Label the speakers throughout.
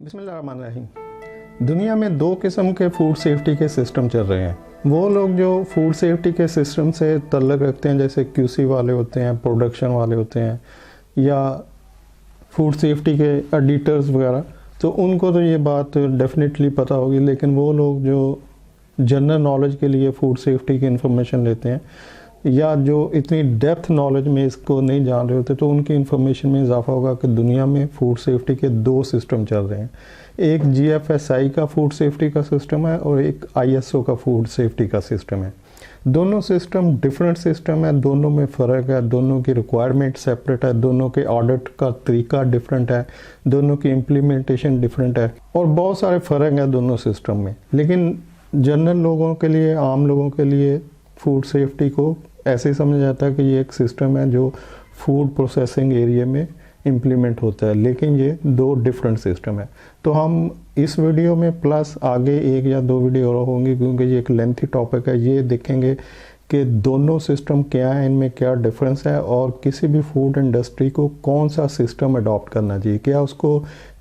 Speaker 1: बिस्मिल्लाहिर्रहमानिर्रहीम। दुनिया में दो किस्म के फूड सेफ्टी के सिस्टम चल रहे हैं। वो लोग जो फूड सेफ्टी के सिस्टम से तल्लुक़ रखते हैं, जैसे क्यूसी वाले होते हैं, प्रोडक्शन वाले होते हैं, या फूड सेफ्टी के एडिटर्स वगैरह, तो उनको तो ये बात डेफिनेटली पता होगी। लेकिन वो लोग जो जनरल नॉलेज के लिए फूड सेफ्टी की इंफॉर्मेशन लेते हैं, या जो इतनी डेप्थ नॉलेज में इसको नहीं जान रहे होते, तो उनकी इंफॉर्मेशन में इजाफा होगा कि दुनिया में फूड सेफ्टी के दो सिस्टम चल रहे हैं। एक GFSI का फूड सेफ्टी का सिस्टम है और एक ISO का फूड सेफ्टी का सिस्टम है। दोनों सिस्टम डिफरेंट सिस्टम है, दोनों में फ़र्क है, दोनों की रिक्वायरमेंट सेपरेट है, दोनों के ऑडिट का तरीका डिफरेंट है, दोनों की इम्प्लीमेंटेशन डिफरेंट है, और बहुत सारे फ़र्क हैं दोनों सिस्टम में। लेकिन जनरल लोगों के लिए, आम लोगों के लिए फूड सेफ्टी को ऐसे ही समझा जाता है कि ये एक सिस्टम है जो फूड प्रोसेसिंग एरिया में इम्प्लीमेंट होता है, लेकिन ये दो डिफरेंट सिस्टम है। तो हम इस वीडियो में प्लस आगे एक या दो वीडियो और होंगी, क्योंकि ये एक लेंथी टॉपिक है, ये देखेंगे कि दोनों सिस्टम क्या है, इनमें क्या डिफरेंस है, और किसी भी फूड इंडस्ट्री को कौन सा सिस्टम अडॉप्ट करना चाहिए। क्या उसको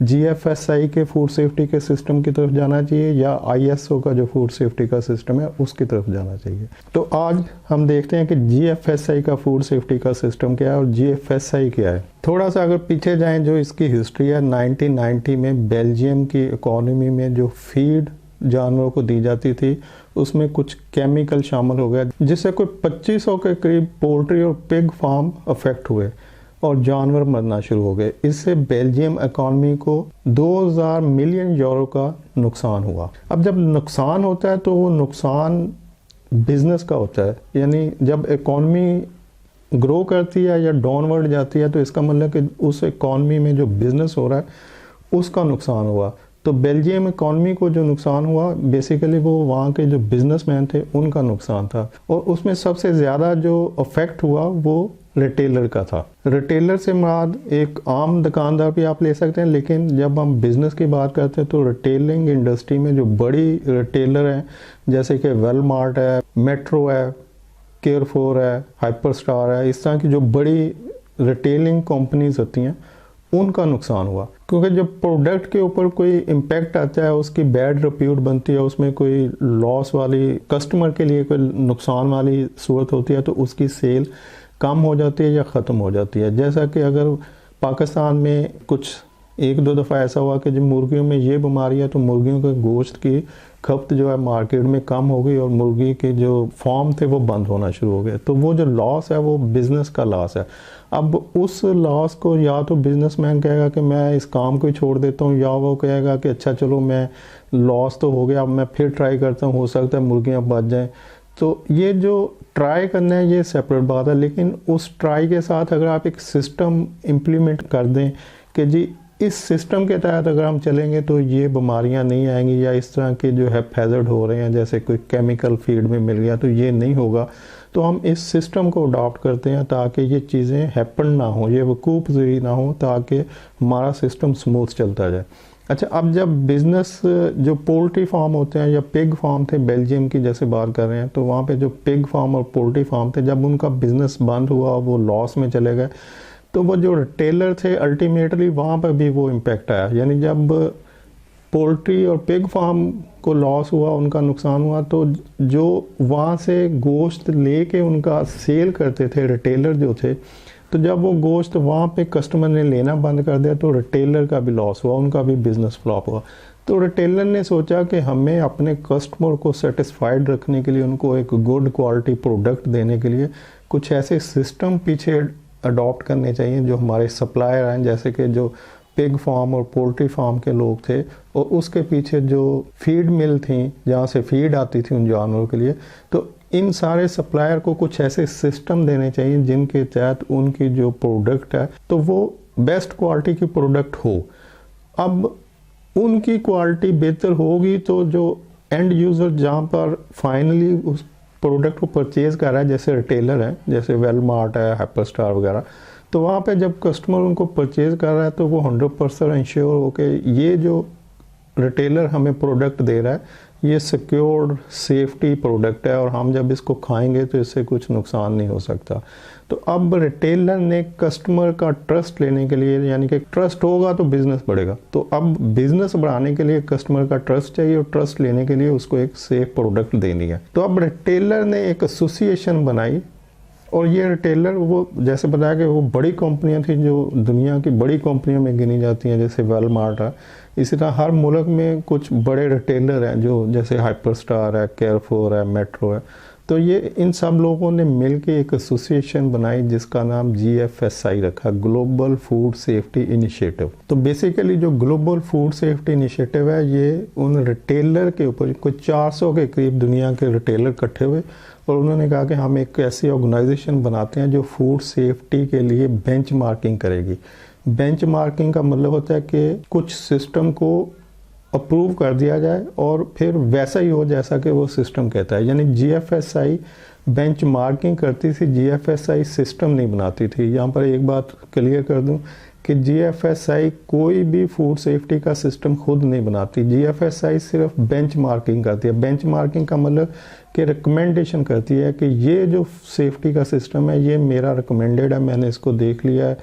Speaker 1: GFSI के फूड सेफ्टी के सिस्टम की तरफ जाना चाहिए, या ISO का जो फूड सेफ्टी का सिस्टम है उसकी तरफ जाना चाहिए। तो आज हम देखते हैं कि GFSI का फूड सेफ्टी का सिस्टम क्या है और GFSI क्या है। थोड़ा सा अगर पीछे जाएं, जो इसकी हिस्ट्री है, 1990 में बेल्जियम की इकोनॉमी में जो फीड जानवरों को दी जाती थी, उसमें कुछ केमिकल शामिल हो गया, जिससे कोई 2500 के करीब पोल्ट्री और पिग फार्म अफेक्ट हुए और जानवर मरना शुरू हो गए। इससे बेल्जियम इकोनॉमी को 2000 मिलियन यूरो का नुकसान हुआ। अब जब नुकसान होता है तो वो नुकसान बिजनेस का होता है, यानी जब इकोनॉमी ग्रो करती है या डाउनवर्ड जाती है, तो इसका मतलब कि उस इकोनॉमी में जो बिजनेस हो रहा है उसका नुकसान हुआ। तो बेल्जियम इकोनॉमी को जो नुकसान हुआ, बेसिकली वो वहाँ के जो बिजनेसमैन थे उनका नुकसान था, और उसमें सबसे ज़्यादा जो अफेक्ट हुआ वो रिटेलर का था। रिटेलर से मुराद एक आम दुकानदार भी आप ले सकते हैं, लेकिन जब हम बिज़नेस की बात करते हैं तो रिटेलिंग इंडस्ट्री में जो बड़ी रिटेलर हैं, जैसे कि वेलमार्ट है, मेट्रो है, केयरफोर है, हाइपरस्टार है, इस तरह की जो बड़ी रिटेलिंग कंपनीज होती हैं, उनका नुकसान हुआ। क्योंकि जब प्रोडक्ट के ऊपर कोई इम्पैक्ट आता है, उसकी बैड रिप्यूट बनती है, उसमें कोई लॉस वाली, कस्टमर के लिए कोई नुकसान वाली सूरत होती है, तो उसकी सेल कम हो जाती है या ख़त्म हो जाती है। जैसा कि अगर पाकिस्तान में कुछ एक दो दफ़ा ऐसा हुआ कि जब मुर्गियों में ये बीमारी है, तो मुर्गियों के गोश्त की खपत जो है मार्केट में कम हो गई और मुर्गी के जो फार्म थे वो बंद होना शुरू हो गए। तो वो जो लॉस है वो बिज़नेस का लॉस है। अब उस लॉस को या तो बिजनेसमैन कहेगा कि मैं इस काम को ही छोड़ देता हूँ, या वो कहेगा कि अच्छा चलो मैं लॉस तो हो गया, अब मैं फिर ट्राई करता हूँ, हो सकता है मुर्गियाँ बच जाएं। तो ये जो ट्राई करना है ये सेपरेट बात है, लेकिन उस ट्राई के साथ अगर आप एक सिस्टम इम्प्लीमेंट कर दें कि जी इस सिस्टम के तहत अगर हम चलेंगे तो ये बीमारियां नहीं आएंगी, या इस तरह के जो है हैज़र्ड हो रहे हैं, जैसे कोई केमिकल फीड में मिल गया तो ये नहीं होगा, तो हम इस सिस्टम को अडॉप्ट करते हैं ताकि ये चीज़ें हैपन ना हो, ये वकूफ़ पज़ीर ना हो, ताकि हमारा सिस्टम स्मूथ चलता जाए। अच्छा, अब जब बिज़नेस जो पोल्ट्री फार्म होते हैं या पिग फार्म थे, बेल्जियम की जैसे बात कर रहे हैं, तो वहाँ पे जो पिग फार्म और पोल्ट्री फार्म थे, जब उनका बिज़नेस बंद हुआ, वो लॉस में चले गए, तो वो जो रिटेलर थे अल्टीमेटली वहाँ पर भी वो इम्पेक्ट आया। यानी जब पोल्ट्री और पिग फार्म को लॉस हुआ, उनका नुकसान हुआ, तो जो वहाँ से गोश्त लेके उनका सेल करते थे रिटेलर जो थे, तो जब वो गोश्त वहाँ पे कस्टमर ने लेना बंद कर दिया, तो रिटेलर का भी लॉस हुआ, उनका भी बिज़नेस फ्लॉप हुआ। तो रिटेलर ने सोचा कि हमें अपने कस्टमर को सेटिस्फाइड रखने के लिए, उनको एक गुड क्वालिटी प्रोडक्ट देने के लिए कुछ ऐसे सिस्टम पीछे अडॉप्ट करने चाहिए जो हमारे सप्लायर हैं, जैसे कि जो पिग फार्म और पोल्ट्री फार्म के लोग थे, और उसके पीछे जो फीड मिल थी जहाँ से फीड आती थी उन जानवरों के लिए, तो इन सारे सप्लायर को कुछ ऐसे सिस्टम देने चाहिए जिनके तहत उनकी जो प्रोडक्ट है तो वो बेस्ट क्वालिटी की प्रोडक्ट हो। अब उनकी क्वालिटी बेहतर होगी तो जो एंड यूज़र जहाँ पर फाइनली उस प्रोडक्ट को परचेज कर रहा है, जैसे रिटेलर है, जैसे वेलमार्ट है, हाइपरस्टार वगैरह, तो वहाँ पे जब कस्टमर उनको परचेज कर रहा है तो वो 100% इंश्योर हो के ये जो रिटेलर हमें प्रोडक्ट दे रहा है ये सिक्योर्ड सेफ्टी प्रोडक्ट है और हम जब इसको खाएंगे तो इससे कुछ नुकसान नहीं हो सकता। तो अब रिटेलर ने कस्टमर का ट्रस्ट लेने के लिए, यानी कि ट्रस्ट होगा तो बिजनेस बढ़ेगा, तो अब बिजनेस बढ़ाने के लिए कस्टमर का ट्रस्ट चाहिए और ट्रस्ट लेने के लिए उसको एक सेफ प्रोडक्ट देनी है। तो अब रिटेलर ने एक एसोसिएशन बनाई और ये रिटेलर, वो जैसे बताया कि वो बड़ी कंपनियां थी जो दुनिया की बड़ी कंपनियों में गिनी जाती हैं, जैसे वेलमार्ट है। इसी तरह हर मुल्क में कुछ बड़े रिटेलर हैं जो जैसे हाइपरस्टार है, केयरफोर है, मेट्रो है। तो ये इन सब लोगों ने मिलकर एक एसोसिएशन बनाई जिसका नाम GFSI रखा, ग्लोबल फूड सेफ्टी इनिशिएटिव। तो बेसिकली जो ग्लोबल फूड सेफ्टी इनिशिएटिव है ये उन रिटेलर के ऊपर, कुछ 400 के करीब दुनिया के रिटेलर इकट्ठे हुए और उन्होंने कहा कि हम एक ऐसी ऑर्गेनाइजेशन बनाते हैं जो फूड सेफ्टी के लिए बेंचमार्किंग करेगी। बेंचमार्किंग का मतलब होता है कि कुछ सिस्टम को अप्रूव कर दिया जाए और फिर वैसा ही हो जैसा कि वो सिस्टम कहता है। यानी GFSI बेंचमार्किंग करती थी, GFSI सिस्टम नहीं बनाती थी। यहाँ पर एक बात क्लियर कर दूं कि GFSI कोई भी फूड सेफ्टी का सिस्टम खुद नहीं बनाती। GFSI सिर्फ बेंचमार्किंग करती है। बेंचमार्किंग का मतलब कि रिकमेंडेशन करती है कि ये जो सेफ्टी का सिस्टम है ये मेरा रिकमेंडेड है, मैंने इसको देख लिया है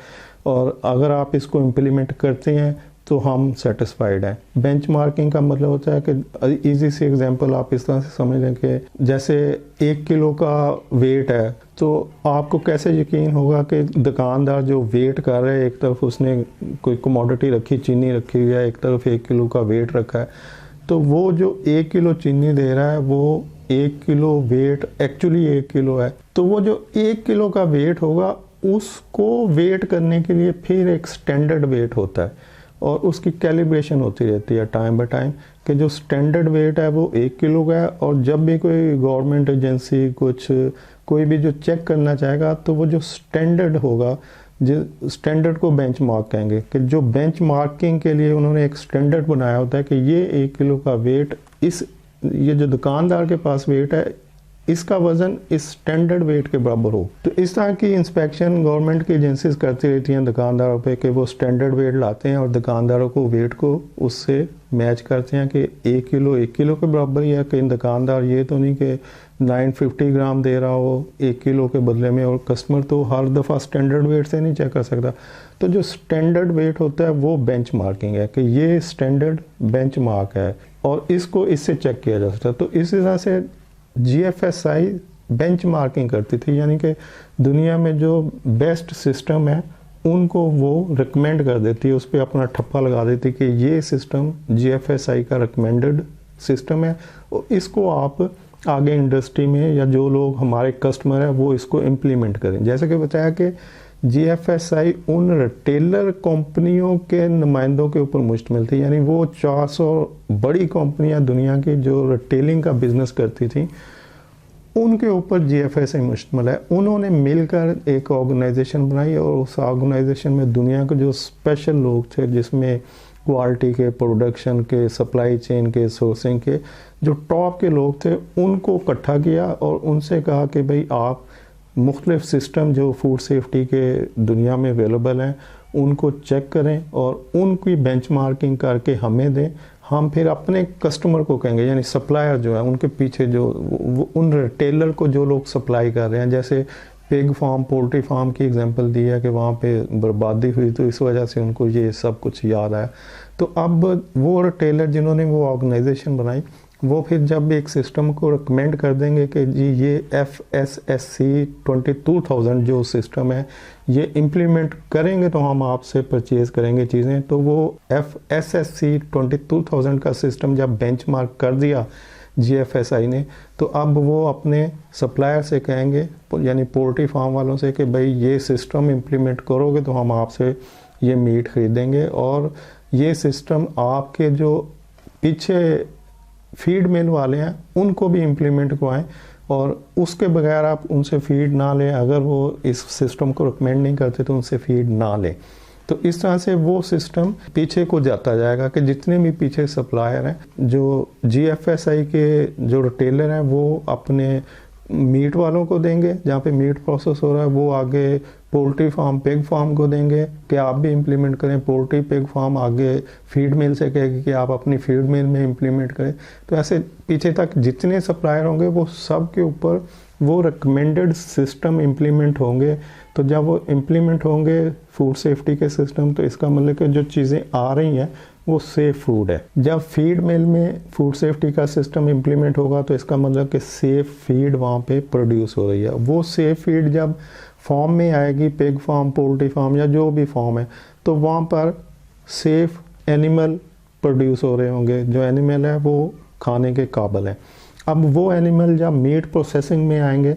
Speaker 1: और अगर आप इसको इम्प्लीमेंट करते हैं तो हम सेटिस्फाइड हैं। बेंचमार्किंग का मतलब होता है कि इजी सी एग्जांपल आप इस तरह से समझ लें कि जैसे 1 किलो का वेट है तो आपको कैसे यकीन होगा कि दुकानदार जो वेट कर रहा है, एक तरफ उसने कोई कमोडिटी रखी, चीनी रखी हुई है, एक तरफ 1 किलो का वेट रखा है, तो वो जो 1 किलो चीनी दे रहा है वो 1 किलो वेट एक्चुअली 1 किलो है। तो वो जो 1 किलो का वेट होगा उसको वेट करने के लिए फिर एक स्टैंडर्ड वेट होता है और उसकी कैलिब्रेशन होती रहती है टाइम बाय टाइम कि जो स्टैंडर्ड वेट है वो 1 किलो का है। और जब भी कोई गवर्नमेंट एजेंसी कोई भी जो चेक करना चाहेगा तो वो जो स्टैंडर्ड होगा, जो स्टैंडर्ड को बेंचमार्क कहेंगे, कि जो बेंचमार्किंग के लिए उन्होंने एक स्टैंडर्ड बनाया होता है कि ये 1 किलो का वेट ये जो दुकानदार के पास वेट है इसका वजन इस स्टैंडर्ड वेट के बराबर हो। तो इस तरह की इंस्पेक्शन गवर्नमेंट की एजेंसीज करती रहती हैं दुकानदारों पे कि वो स्टैंडर्ड वेट लाते हैं और दुकानदारों को वेट को उससे मैच करते हैं कि 1 किलो के बराबर ही है। कहीं दुकानदार ये तो नहीं कि 950 ग्राम दे रहा हो 1 किलो के बदले में, और कस्टमर तो हर दफ़ा स्टैंडर्ड वेट से नहीं चेक कर सकता। तो जो स्टैंडर्ड वेट होता है वो बेंचमार्किंग है कि ये स्टैंडर्ड बेंचमार्क है और इसको इससे चेक किया जा सकता है। तो इस तरह से GFSI बेंचमार्किंग करती थी, यानी कि दुनिया में जो बेस्ट सिस्टम है उनको वो रिकमेंड कर देती है, उस पर अपना ठप्पा लगा देती कि ये सिस्टम GFSI का रिकमेंडेड सिस्टम है और इसको आप आगे इंडस्ट्री में या जो लोग हमारे कस्टमर हैं वो इसको इम्प्लीमेंट करें। जैसे कि बताया कि GFSI उन रिटेलर कंपनियों के नुमाइंदों के ऊपर मुश्तमिल थी, यानी वो 400 बड़ी कंपनियां दुनिया की जो रिटेलिंग का बिजनेस करती थी उनके ऊपर GFSI मुश्तमिल है। उन्होंने मिलकर एक ऑर्गेनाइजेशन बनाई और उस ऑर्गेनाइजेशन में दुनिया के जो स्पेशल लोग थे, जिसमें क्वालिटी के, प्रोडक्शन के, सप्लाई चेन के, सोर्सिंग के जो टॉप के लोग थे, उनको इकट्ठा किया और उनसे कहा कि भाई आप मुख्तलिफ सिस्टम जो फूड सेफ्टी के दुनिया में अवेलेबल हैं उनको चेक करें और उनकी बेंचमार्किंग करके हमें दें। हम फिर अपने कस्टमर को कहेंगे, यानी सप्लायर जो है उनके पीछे जो उन रिटेलर को जो लोग सप्लाई कर रहे हैं, जैसे पिग फार्म, पोल्ट्री फार्म की एग्जांपल दी है कि वहाँ पे बर्बादी हुई तो इस वजह से उनको ये सब कुछ याद आया। तो अब वो रिटेलर जिन्होंने वो ऑर्गेनाइजेशन बनाई वो फिर जब एक सिस्टम को रिकमेंड कर देंगे कि जी ये FSSC 22000 जो सिस्टम है ये इम्प्लीमेंट करेंगे तो हम आपसे परचेज़ करेंगे चीज़ें। तो वो FSSC 22000 का सिस्टम जब बेंचमार्क कर दिया GFSI ने, तो अब वो अपने सप्लायर से कहेंगे, यानी पोल्ट्री फार्म वालों से, कि भाई ये सिस्टम इम्प्लीमेंट करोगे तो हम आपसे ये मीट खरीदेंगे और ये सिस्टम आपके जो पीछे फीड मिल वाले हैं उनको भी इम्प्लीमेंट करवाएं और उसके बगैर आप उनसे फीड ना लें। अगर वो इस सिस्टम को रिकमेंड नहीं करते तो उनसे फीड ना लें। तो इस तरह से वो सिस्टम पीछे को जाता जाएगा कि जितने भी पीछे सप्लायर हैं, जो GFSI के जो रिटेलर हैं वो अपने मीट वालों को देंगे, जहाँ पे मीट प्रोसेस हो रहा है वो आगे पोल्ट्री फार्म पिग फार्म को देंगे कि आप भी इम्प्लीमेंट करें, पोल्ट्री पिग फार्म आगे फीड मिल से कहेगी कि आप अपनी फीड मिल में इम्प्लीमेंट करें। तो ऐसे पीछे तक जितने सप्लायर होंगे वो सब के ऊपर वो रिकमेंडेड सिस्टम इम्प्लीमेंट होंगे। तो जब वो इम्प्लीमेंट होंगे फूड सेफ्टी के सिस्टम, तो इसका मतलब कि जो चीज़ें आ रही हैं वो सेफ फूड है। जब फीड मिल में फूड सेफ्टी का सिस्टम इम्प्लीमेंट होगा तो इसका मतलब कि सेफ फीड वहाँ पे प्रोड्यूस हो रही है। वो सेफ फीड जब फॉर्म में आएगी, पिग फार्म, पोल्ट्री फार्म या जो भी फॉर्म है, तो वहाँ पर सेफ एनिमल प्रोड्यूस हो रहे होंगे, जो एनिमल है वो खाने के काबिल है। अब वो एनिमल जब मीट प्रोसेसिंग में आएंगे,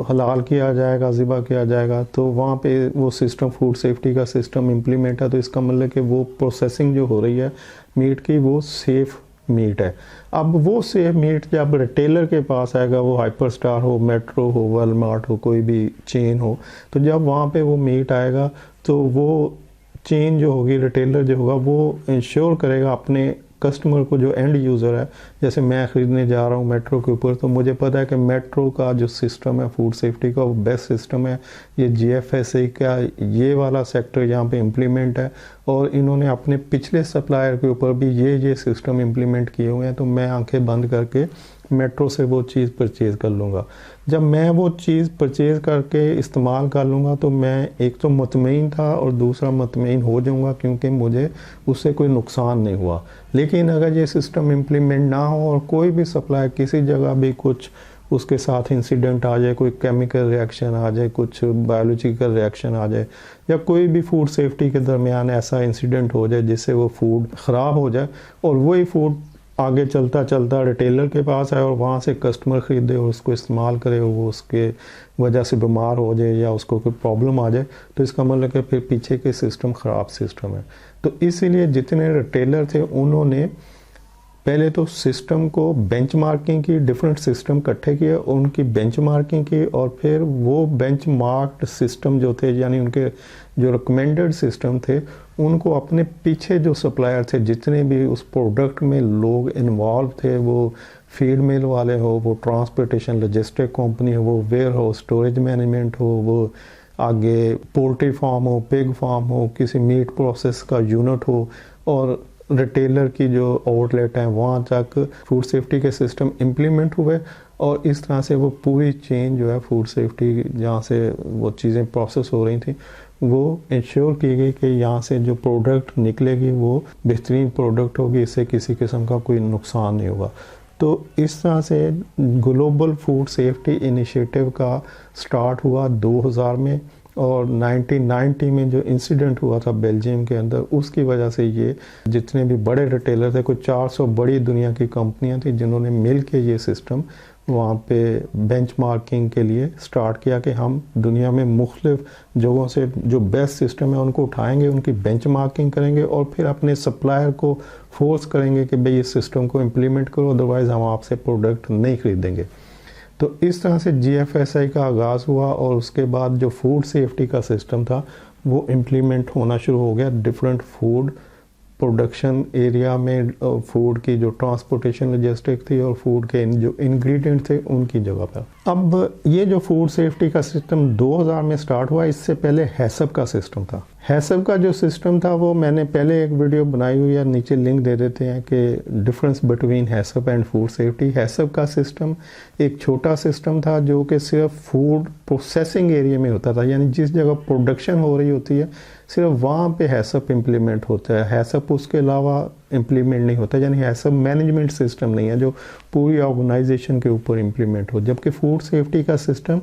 Speaker 1: हलाल किया जाएगा, ज़िबा किया जाएगा, तो वहाँ पे वो सिस्टम फूड सेफ्टी का सिस्टम इम्प्लीमेंट है। तो इसका मतलब कि वो प्रोसेसिंग जो हो रही है मीट की वो सेफ़ मीट है। अब वो सेफ मीट जब रिटेलर के पास आएगा, वो हाइपर स्टार हो, मेट्रो हो, वॉलमार्ट हो, कोई भी चेन हो, तो जब वहाँ पे वो मीट आएगा तो वो चेन जो होगी, रिटेलर जो होगा, वो इंश्योर करेगा अपने कस्टमर को, जो एंड यूज़र है। जैसे मैं ख़रीदने जा रहा हूँ मेट्रो के ऊपर, तो मुझे पता है कि मेट्रो का जो सिस्टम है फूड सेफ्टी का वो बेस्ट सिस्टम है। ये GFSA का ये वाला सेक्टर यहाँ पे इम्प्लीमेंट है और इन्होंने अपने पिछले सप्लायर के ऊपर भी ये सिस्टम इम्प्लीमेंट किए हुए हैं। तो मैं आंखें बंद करके मेट्रो से वो चीज़ परचेज़ कर लूँगा। जब मैं वो चीज़ परचेज़ करके इस्तेमाल कर लूँगा तो मैं एक तो मुतमईन था और दूसरा मुतमईन हो जाऊँगा क्योंकि मुझे उससे कोई नुकसान नहीं हुआ। लेकिन अगर ये सिस्टम इम्प्लीमेंट ना हो और कोई भी सप्लाई किसी जगह भी कुछ उसके साथ इंसिडेंट आ जाए, कोई केमिकल रिएक्शन आ जाए, कुछ बायोलॉजिकल रिएक्शन आ जाए, या कोई भी फूड सेफ्टी के दरमियान ऐसा इंसिडेंट हो जाए जिससे वो फूड ख़राब हो जाए और वही फूड आगे चलता चलता रिटेलर के पास आए और वहाँ से कस्टमर ख़रीदे और उसको इस्तेमाल करे, वो उसके वजह से बीमार हो जाए या उसको कोई प्रॉब्लम आ जाए, तो इसका मतलब कि फिर पीछे के सिस्टम ख़राब सिस्टम है। तो इसीलिए जितने रिटेलर थे उन्होंने पहले तो सिस्टम को बेंचमार्किंग की, डिफरेंट सिस्टम इकट्ठे किए, उनकी बेंचमार्किंग की और फिर वो बेंचमार्क्ड सिस्टम जो थे, यानी उनके जो रिकमेंडेड सिस्टम थे, उनको अपने पीछे जो सप्लायर थे, जितने भी उस प्रोडक्ट में लोग इन्वॉल्व थे, वो फीड मिल वाले हो, वो ट्रांसपोर्टेशन लॉजिस्टिक कंपनी हो, वो वेयर हो, स्टोरेज मैनेजमेंट हो, वो आगे पोल्ट्री फार्म हो, पिग फार्म हो, किसी मीट प्रोसेस का यूनिट हो, और रिटेलर की जो आउटलेट हैं वहाँ तक फूड सेफ्टी के सिस्टम इम्प्लीमेंट हुए। और इस तरह से वो पूरी चेन जो है फूड सेफ्टी, जहाँ से वो चीज़ें प्रोसेस हो रही थी, वो इंश्योर की गई कि यहाँ से जो प्रोडक्ट निकलेगी वो बेहतरीन प्रोडक्ट होगी, इससे किसी किस्म का कोई नुकसान नहीं होगा। तो इस तरह से ग्लोबल फूड सेफ्टी इनिशिएटिव का स्टार्ट हुआ 2000 में, और 1990 में जो इंसिडेंट हुआ था बेल्जियम के अंदर, उसकी वजह से ये जितने भी बड़े रिटेलर थे, कुछ 400 बड़ी दुनिया की कंपनियां थी जिन्होंने मिल के ये सिस्टम वहाँ पे बेंचमार्किंग के लिए स्टार्ट किया कि हम दुनिया में मुख्तलिफ जगहों से जो बेस्ट सिस्टम है उनको उठाएंगे, उनकी बेंचमार्किंग करेंगे और फिर अपने सप्लायर को फोर्स करेंगे कि भाई इस सिस्टम को इम्प्लीमेंट करो, अदरवाइज़ हम आपसे प्रोडक्ट नहीं खरीदेंगे। तो इस तरह से GFSI का आगाज़ हुआ और उसके बाद जो फूड सेफ्टी का सिस्टम था वो इम्प्लीमेंट होना शुरू हो गया डिफरेंट फूड प्रोडक्शन एरिया में, फूड की जो ट्रांसपोर्टेशन लॉजिस्टिक थी और फूड के जो इंग्रेडिएंट थे उनकी जगह पर। अब ये जो फूड सेफ्टी का सिस्टम 2000 में स्टार्ट हुआ, इससे पहले हैसब का सिस्टम था। हैसब का जो सिस्टम था वो मैंने पहले एक वीडियो बनाई हुई है, नीचे लिंक दे देते हैं कि difference between HACCP and food safety. HACCP का सिस्टम एक छोटा सिस्टम था जो कि सिर्फ फूड प्रोसेसिंग एरिया में होता था, यानी जिस जगह प्रोडक्शन हो रही होती है सिर्फ वहाँ पे हैसब इम्प्लीमेंट होता है। हैसब उसके अलावा इम्प्लीमेंट नहीं होता, यानी हैसब मैनेजमेंट सिस्टम नहीं है जो पूरी ऑर्गेनाइजेशन के ऊपर इम्प्लीमेंट हो। जबकि फूड सेफ्टी का सिस्टम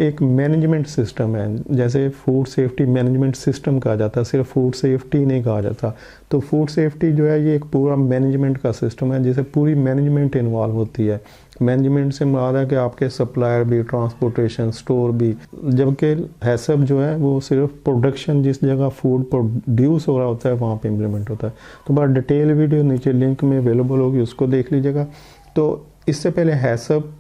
Speaker 1: एक मैनेजमेंट सिस्टम है, जैसे फूड सेफ्टी मैनेजमेंट सिस्टम कहा जाता है, सिर्फ फूड सेफ्टी नहीं कहा जाता। तो फूड सेफ्टी जो है ये एक पूरा मैनेजमेंट का सिस्टम है जिसे पूरी मैनेजमेंट इन्वॉल्व होती है। मैनेजमेंट से मुराद है कि आपके सप्लायर भी, ट्रांसपोर्टेशन, स्टोर भी। जबकि हैसब जो है वो सिर्फ प्रोडक्शन, जिस जगह फूड प्रोड्यूस हो रहा होता है वहाँ पे इम्प्लीमेंट होता है। तो बड़ा डिटेल वीडियो नीचे लिंक में अवेलेबल होगी, उसको देख लीजिएगा। तो इससे पहले हैसब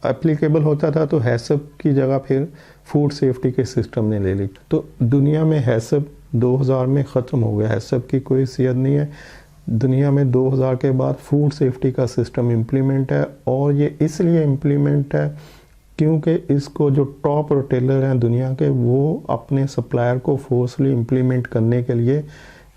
Speaker 1: एप्लीकेबल होता था, तो हैसब की जगह फिर फूड सेफ्टी के सिस्टम ने ले ली। तो दुनिया में हैसब 2000 में ख़त्म हो गया, हैसब की कोई हैसियत नहीं है दुनिया में। 2000 के बाद फूड सेफ्टी का सिस्टम इम्प्लीमेंट है, और ये इसलिए इम्प्लीमेंट है क्योंकि इसको जो टॉप रिटेलर हैं दुनिया के, वो अपने सप्लायर को फोर्सली इम्प्लीमेंट करने के लिए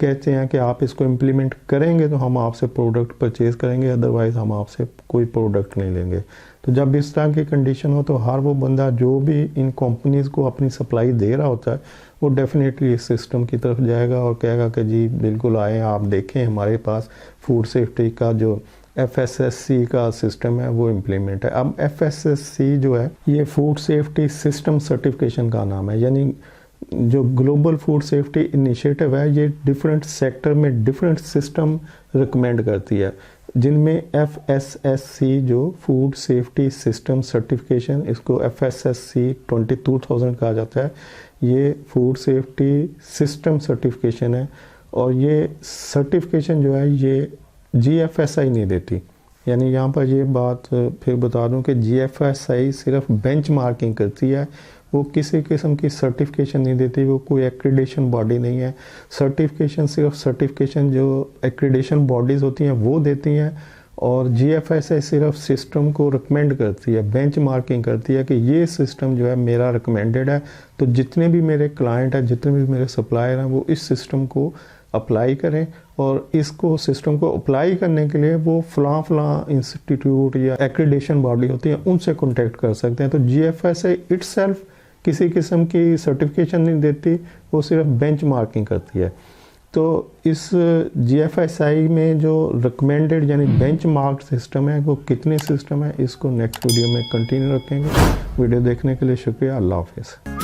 Speaker 1: कहते हैं कि आप इसको इम्प्लीमेंट करेंगे तो हम आपसे प्रोडक्ट परचेज़ करेंगे, अदरवाइज़ हम आपसे कोई प्रोडक्ट नहीं लेंगे। तो जब इस तरह की कंडीशन हो तो हर वो बंदा जो भी इन कंपनीज़ को अपनी सप्लाई दे रहा होता है वो डेफिनेटली इस सिस्टम की तरफ जाएगा और कहेगा कि जी बिल्कुल आए, आप देखें हमारे पास फूड सेफ्टी का जो FSSC का सिस्टम है वो इम्प्लीमेंट है। अब FSSC जो है ये फूड सेफ्टी सिस्टम सर्टिफिकेशन का नाम है, यानी जो ग्लोबल फूड सेफ्टी इनिशिएटिव है ये डिफरेंट सेक्टर में डिफरेंट सिस्टम रिकमेंड करती है, जिनमें FSSC जो फूड सेफ्टी सिस्टम सर्टिफिकेशन, इसको FSSC 22000 कहा जाता है, ये फूड सेफ्टी सिस्टम सर्टिफिकेशन है। और ये सर्टिफिकेशन जो है ये GFSI नहीं देती। यानी यहाँ पर ये बात फिर बता दूं कि GFSI सिर्फ बेंचमार्किंग करती है, वो किसी किस्म की सर्टिफिकेशन नहीं देती, वो कोई एक्रीडेशन बॉडी नहीं है। सर्टिफिकेशन सिर्फ सर्टिफिकेशन जो एक्रीडेशन बॉडीज़ होती हैं वो देती हैं, और GFSI सिर्फ सिस्टम को रिकमेंड करती है, बेंचमार्किंग करती है कि ये सिस्टम जो है मेरा रिकमेंडेड है, तो जितने भी मेरे क्लाइंट हैं, जितने भी मेरे सप्लायर हैं, वो इस सिस्टम को अप्लाई करें। और इसको सिस्टम को अप्लाई करने के लिए वो फलां इंस्टीट्यूट या एक्रीडेशन बॉडी होती है उनसे कॉन्टेक्ट कर सकते हैं। तो GFSI इटसेल्फ किसी किस्म की सर्टिफिकेशन नहीं देती, वो सिर्फ बेंचमार्किंग करती है। तो इस GFSI में जो रिकमेंडेड यानी बेंचमार्क सिस्टम है वो कितने सिस्टम है, इसको नेक्स्ट वीडियो में कंटिन्यू रखेंगे। वीडियो देखने के लिए शुक्रिया। अल्लाह हाफिज़।